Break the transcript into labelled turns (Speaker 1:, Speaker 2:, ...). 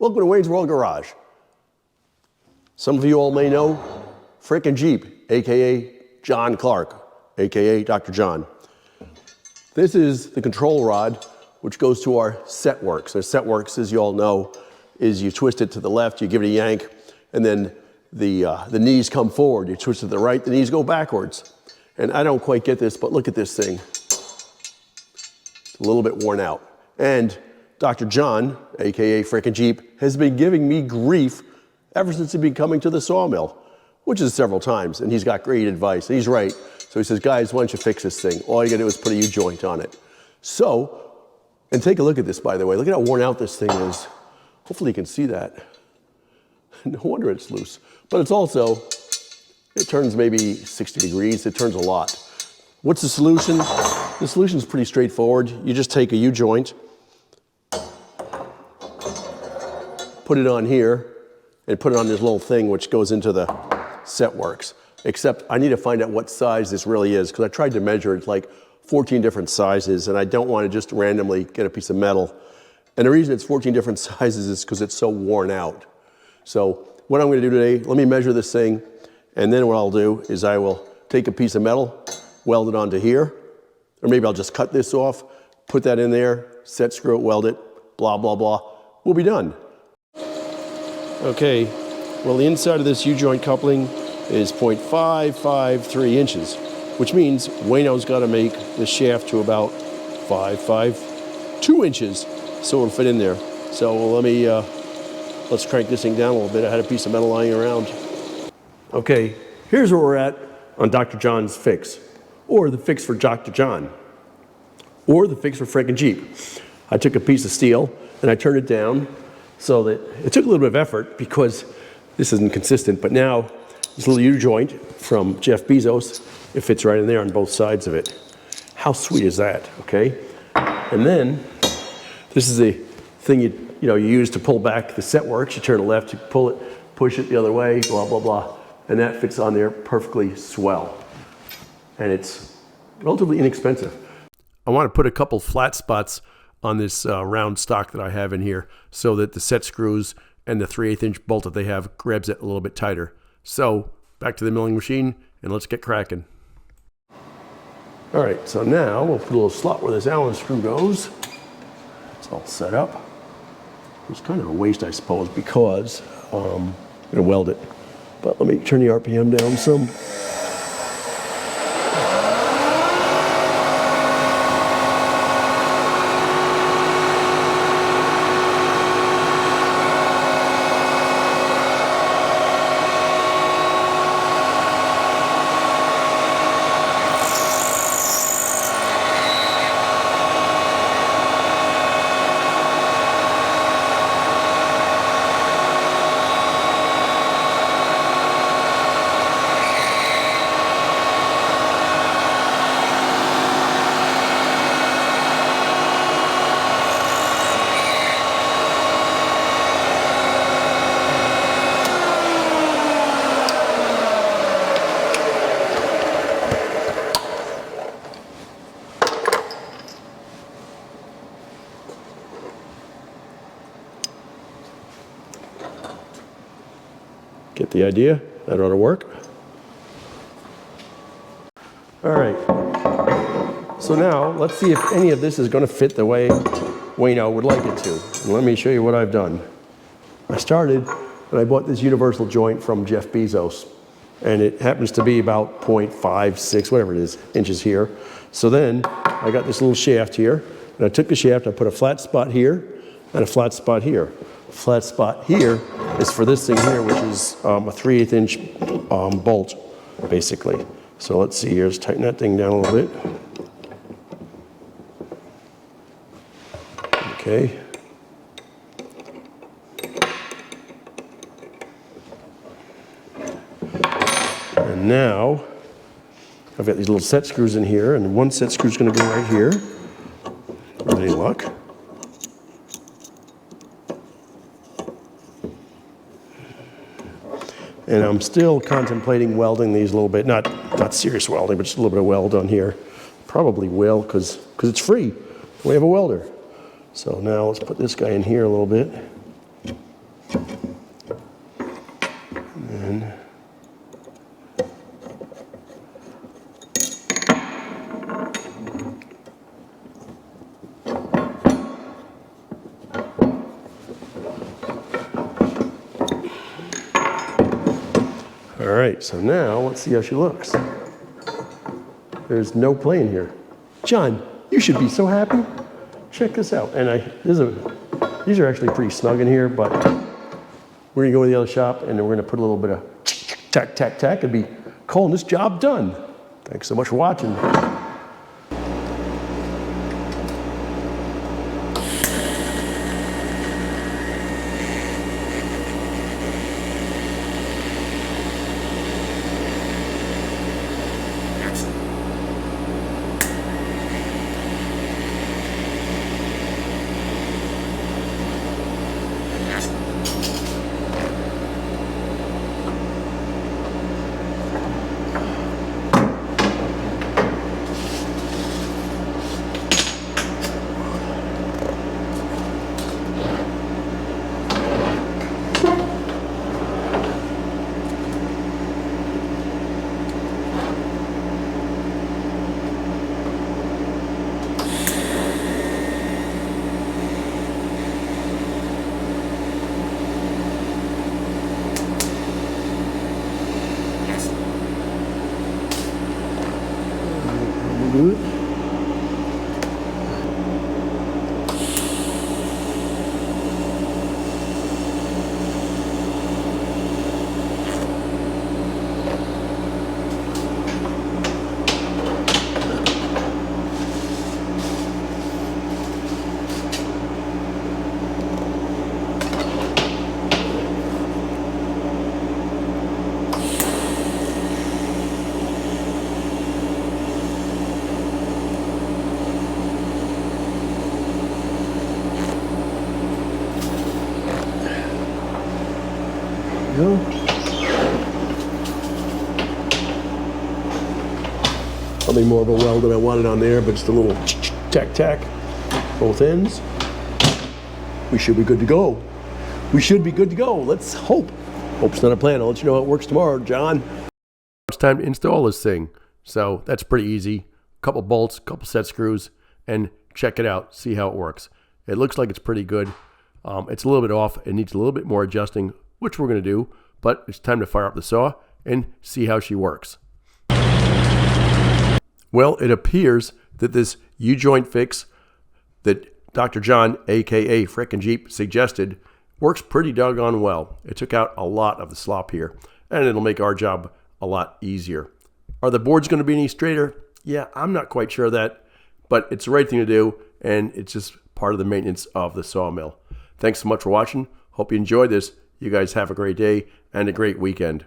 Speaker 1: Welcome to Wayne's World Garage. Some of you all may know Fricknjeep, aka John Clark, aka Dr. John. This is the control rod which goes to our Setworks. Our Setworks, as you all know, is you twist it to the left, you give it a yank, and then the knees come forward. You twist it to the right, the knees go backwards. And I don't quite get this, but look at this thing. It's a little bit worn out. And Dr. John, aka Fricknjeep, has been giving me grief ever since he's been coming to the Sawmill, which is several times, and he's got great advice. And he's right. So he says, guys, why don't you fix this thing? All you gotta do is put a U-joint on it. So, and take a look at this, by the way. Look at how worn out this thing is. Hopefully you can see that. No wonder it's loose. But it's also, it turns maybe 60 degrees. It turns a lot. What's the solution? The solution is pretty straightforward. You just take a U-joint, put it on here, and put it on this little thing which goes into the Setworks. Except I need to find out what size this really is, because I tried to measure it. It's like 14 different sizes, and I don't want to just randomly get a piece of metal. And the reason it's 14 different sizes is because it's so worn out. So what I'm going to do today, let me measure this thing, and then what I'll do is I will take a piece of metal, weld it onto here, or maybe I'll just cut this off, put that in there, set screw it, weld it, blah, blah, blah. We'll be done. Okay, well, the inside of this U-joint coupling is 0.553 inches, which means Wayno's got to make the shaft to about 2 inches so it'll fit in there. So let's crank this thing down a little bit. I had a piece of metal lying around. Okay, here's where we're at on Dr. John's fix, or the fix for Dr. John, or the fix for Fricknjeep. I took a piece of steel and I turned it down so that it took a little bit of effort because this isn't consistent, but now this little U-joint from Jeff Bezos, it fits right in there on both sides of it. How sweet is that, okay? And then, this is the thing you use to pull back the Setworks. You turn it left, you pull it, push it the other way, blah, blah, blah. And that fits on there perfectly swell. And it's relatively inexpensive. I want to put a couple flat spots on this round stock that I have in here so that the set screws and the 3/8 inch bolt that they have grabs it a little bit tighter. So back to the milling machine and let's get cracking. All right, so now we'll put a little slot where this Allen screw goes. It's all set up. It's kind of a waste, I suppose, because I'm gonna weld it. But let me turn the RPM down some. Get the idea? That ought to work. All right. So now let's see if any of this is going to fit the way Wayno would like it to. And let me show you what I've done. I started and I bought this universal joint from Jeff Bezos, and it happens to be about 0.56, whatever it is, inches here. So then I got this little shaft here, and I took the shaft, I put a flat spot here and a flat spot here. The flat spot here is for this thing here, which is a 3/8 inch bolt, basically. So let's see here, let's tighten that thing down a little bit. Okay. And now, I've got these little set screws in here, and one set screw is going to go right here, with any luck. And I'm still contemplating welding these a little bit, not serious welding, but just a little bit of weld on here. Probably will, because it's free. We have a welder. So now let's put this guy in here a little bit. All right, so now let's see how she looks. There's no play in here. John, you should be so happy. Check this out. And these are actually pretty snug in here, but we're gonna go to the other shop and then we're gonna put a little bit of tack, tack, tack and be calling this job done. Thanks so much for watching. Good. Go. Probably more of a weld than I wanted on there, but just a little tack tack, both ends. We should be good to go. We should be good to go. Let's hope. Hope's not a plan. I'll let you know how it works tomorrow, John. It's time to install this thing. So that's pretty easy. A couple bolts, a couple set screws, and check it out. See how it works. It looks like it's pretty good. It's a little bit off. It needs a little bit more adjusting, which we're going to do, but it's time to fire up the saw and see how she works. Well, it appears that this U-joint fix that Dr. John, aka Fricknjeep, suggested works pretty doggone well. It took out a lot of the slop here, and it'll make our job a lot easier. Are the boards going to be any straighter? Yeah, I'm not quite sure of that, but it's the right thing to do, and it's just part of the maintenance of the sawmill. Thanks so much for watching. Hope you enjoyed this. You guys have a great day and a great weekend.